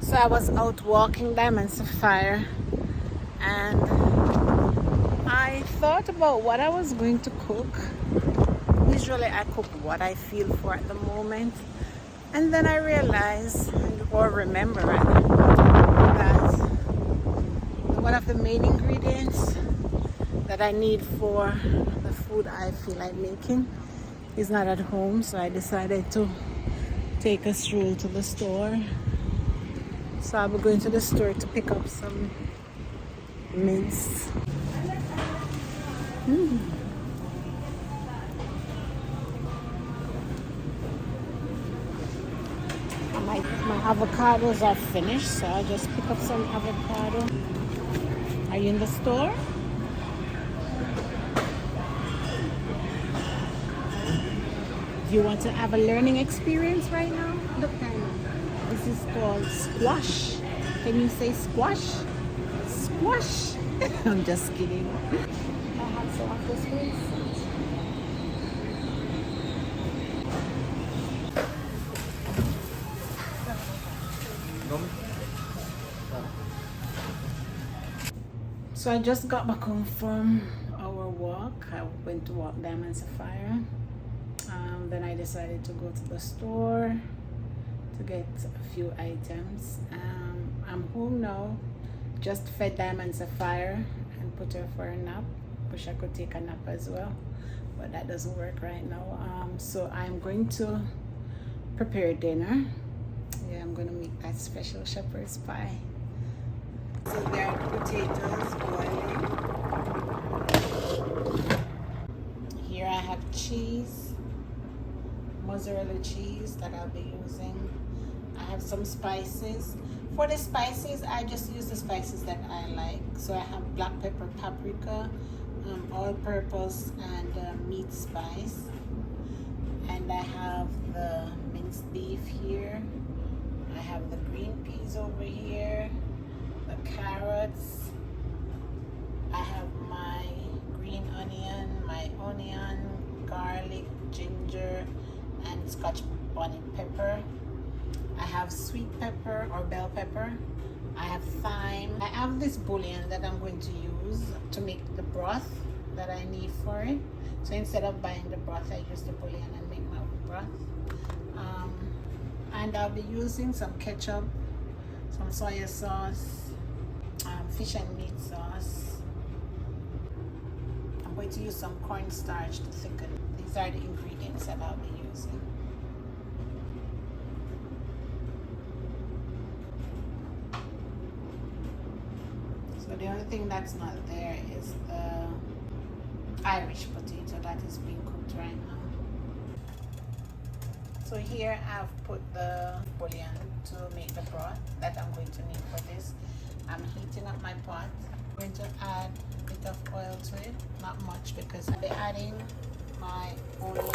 So I was out walking Diamond-Sapphire and I thought about what I was going to cook. Usually I cook what I feel for at the moment. And then I realized, or remember rather, that one of the main ingredients that I need for the food I feel like making is not at home. So I decided to take a stroll to the store. So I'll be going to the store to pick up some mince. My avocados are finished, so I'll just pick up some avocado. Are you in the store? Do you want to have a learning experience right now? Look, this is called squash. Can you say squash? Squash. I'm just kidding. I have some of this mince. So I just got back home from our walk. I went to walk Diamond-Sapphire. Then I decided to go to the store to get a few items. I'm home now. Just fed Diamond-Sapphire and put her for a nap. Wish I could take a nap as well, but that doesn't work right now. So I'm going to prepare dinner. Yeah, I'm going to make that special shepherd's pie. So there are the potatoes boiling. Here I have cheese, mozzarella cheese that I'll be using. I have some spices. For the spices, I just use the spices that I like. So I have black pepper, paprika, all-purpose, and meat spice. And I have the minced beef here. I have the green peas over here, the carrots. I have my green onion, my onion, garlic, ginger, and scotch bonnet pepper. I have sweet pepper or bell pepper. I have thyme. I have this bouillon that I'm going to use to make the broth that I need for it. So instead of buying the broth, I use the bouillon and make my own broth. And I'll be using some ketchup, some soy sauce, fish and meat sauce. I'm going to use some cornstarch to thicken. These are the ingredients that I'll be using. So the only thing that's not there is the Irish potato that is being cooked right now. So here I've put the bouillon to make the broth that I'm going to need for this. I'm heating up my pot. I'm going to add a bit of oil to it, not much because I'll be adding my onion, my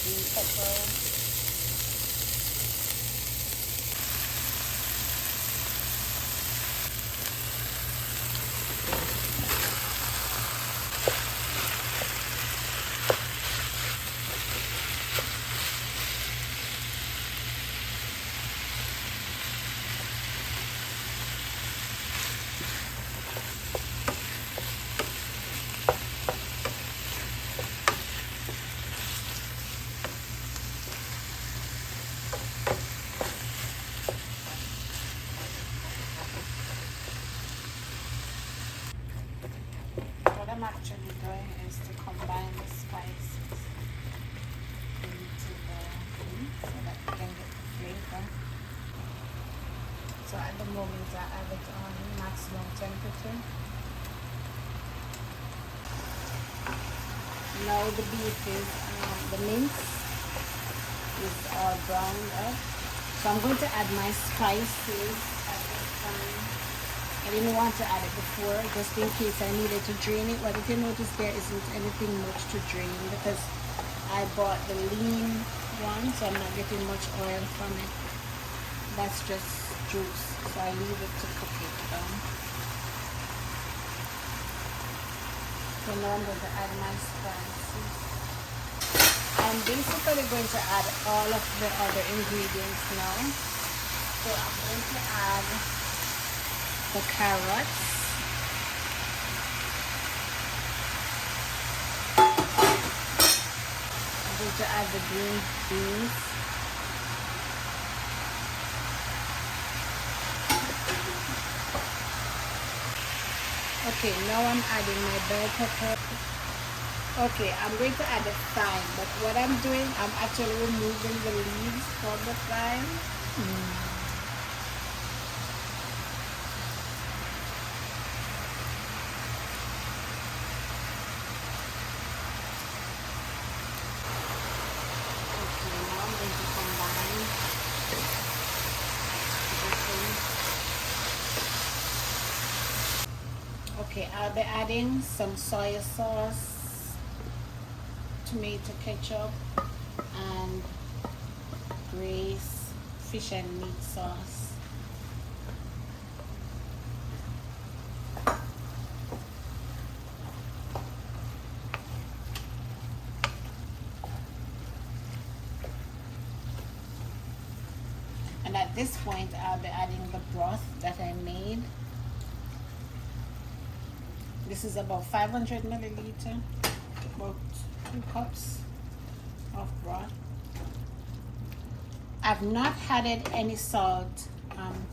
green pepper, I'm actually doing is to combine the spices into the meat so that you can get the flavor. So at the moment I have it on maximum temperature. Now the beef is, the mince is all browned up. So I'm going to add my spices at this time. I didn't want to add it before just in case I needed to drain it, but if you notice there isn't anything much to drain because I bought the lean one, so I'm not getting much oil from it. That's just juice, so I leave it to cook it down. So now I'm going to add my spices. I'm basically going to add all of the other ingredients now. So I'm going to add the carrots. I'm going to add the green beans. Okay, now I'm adding my bell pepper. Okay, I'm going to add the thyme, but what I'm doing, I'm actually removing the leaves from the thyme. Okay, now I'm going to combine everything. Okay, I'll be adding some soy sauce, tomato ketchup, and Grace fish and meat sauce. And at this point, I'll be adding the broth that I made. This is about 500 milliliter, about 2 cups of broth. I've not added any salt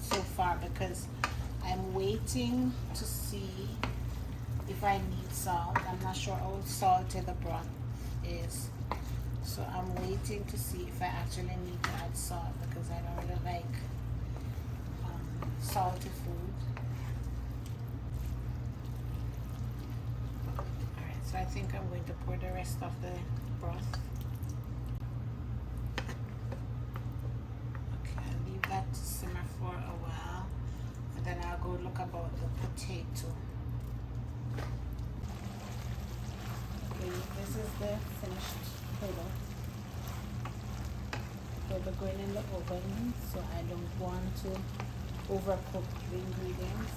so far because I'm waiting to see if I need salt. I'm not sure how salty the broth is. So I'm waiting to see if I actually need to add salt because I don't really like salty food. Alright, so I think I'm going to pour the rest of the broth. Okay, I'll leave that to simmer for a while and then I'll go look about the potato. Okay, this is the finished product. It will be going in the oven, so I don't want to overcook the ingredients.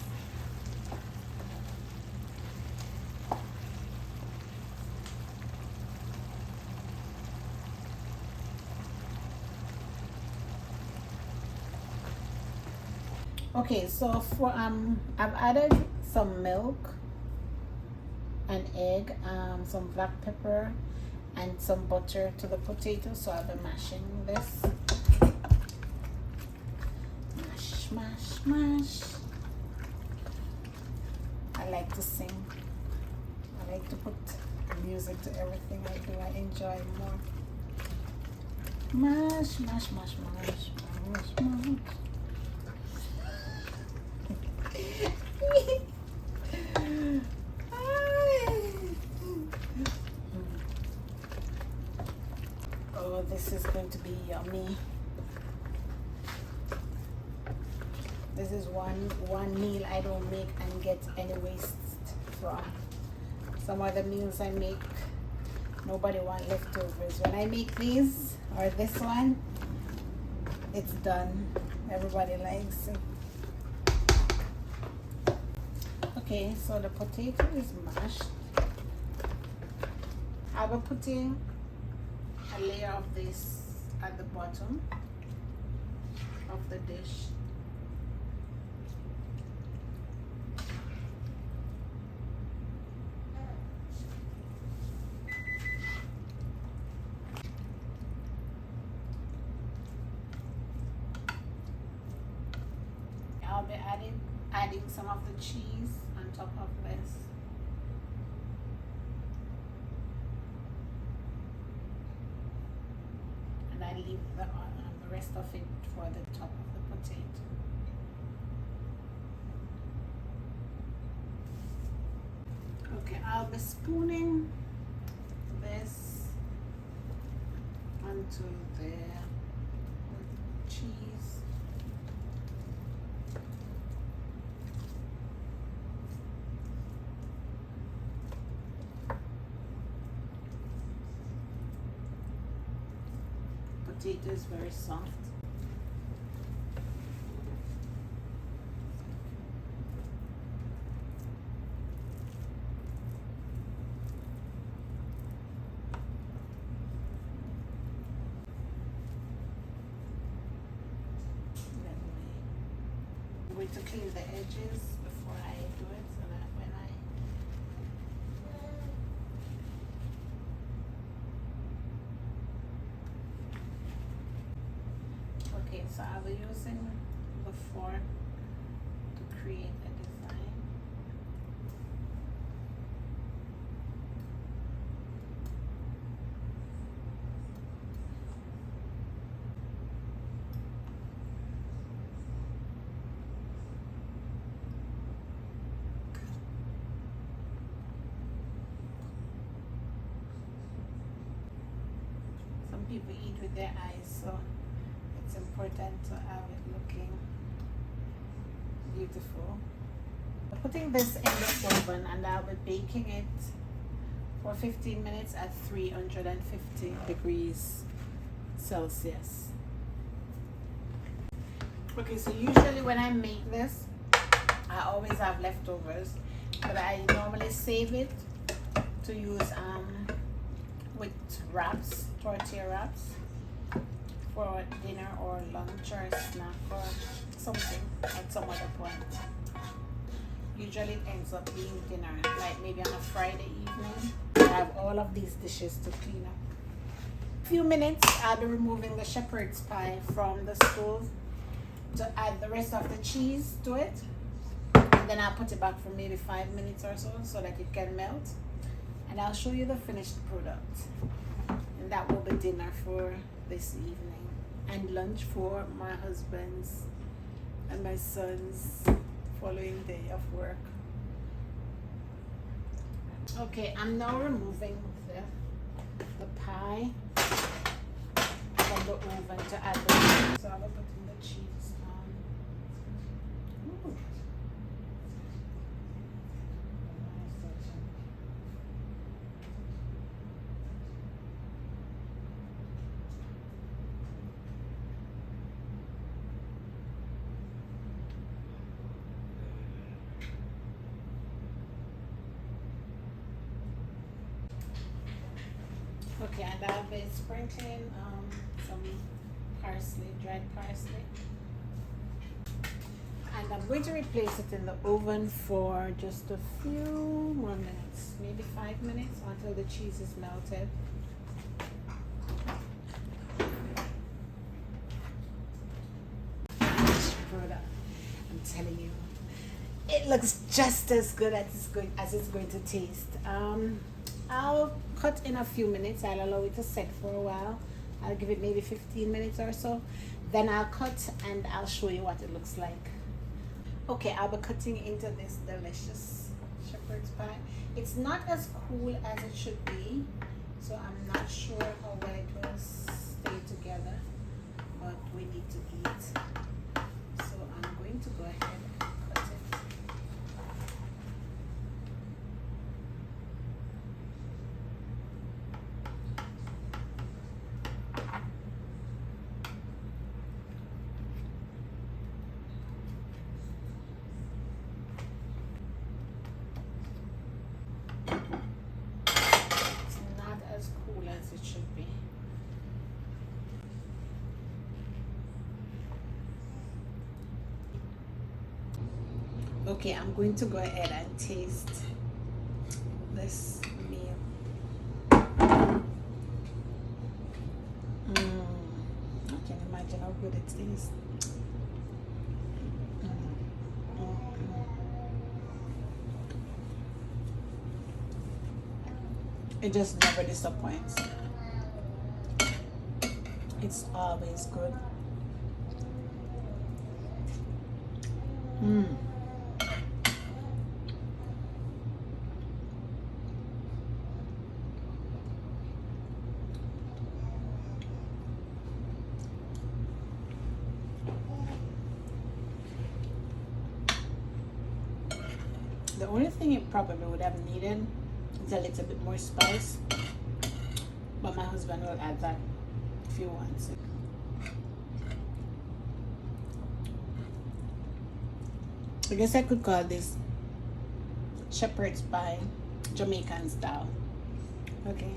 Okay, so for I've added some milk, an egg, some black pepper, and some butter to the potato. So I'll be mashing this. Mash, mash, mash. I like to sing. I like to put music to everything I do. I enjoy more. Mash, mash, mash, mash, mash, mash. Oh, this is going to be yummy. This is one meal I don't make and get any waste from. Some other meals I make, nobody want leftovers. When I make these or this one, it's done. Everybody likes it. Okay, so the potato is mashed. I will put in a layer of this at the bottom of the dish. I'll be adding some of the cheese on top of this. And I leave the rest of it for the top of the potato. Okay, I'll be spooning this onto the cheese. Potato is very soft. going to clean the edges before I do it, so that when okay, so I'll be using the fork to create a design. Some people eat with their eyes, so it's important to have it looking beautiful. I'm putting this in the oven and I'll be baking it for 15 minutes at 350 degrees Celsius. Okay, so usually when I make this, I always have leftovers, but I normally save it to use with wraps, tortilla wraps, for dinner or lunch or snack or something at some other point. Usually it ends up being dinner, like maybe on a Friday evening. I have all of these dishes to clean up. A few minutes, I'll be removing the shepherd's pie from the stove to add the rest of the cheese to it. And then I'll put it back for maybe 5 minutes or so that it can melt. And I'll show you the finished product. And that will be dinner for this evening and lunch for my husband's and my son's following day of work. Okay, I'm now removing the pie from the oven to add the cheese. So I'm putting the cheese on. Ooh. Okay, and I'll be sprinkling some parsley, dried parsley. And I'm going to replace it in the oven for just a few more minutes, maybe 5 minutes until the cheese is melted. I'm telling you, it looks just as good as it's going to taste. I'll cut in a few minutes. I'll allow it to set for a while. I'll give it maybe 15 minutes or so. Then I'll cut and I'll show you what it looks like. Okay, I'll be cutting into this delicious shepherd's pie. It's not as cool as it should be, so I'm not sure how well it will stay together, but we need to eat. So I'm going to go ahead and cut it. As cool as it should be. Okay, I'm going to go ahead and taste this meal. I can imagine how good it tastes. It just never disappoints. It's always good. The only thing it probably would have needed is a little bit more spice, but my husband will add that if he wants it. I guess I could call this shepherd's pie Jamaican style. Okay.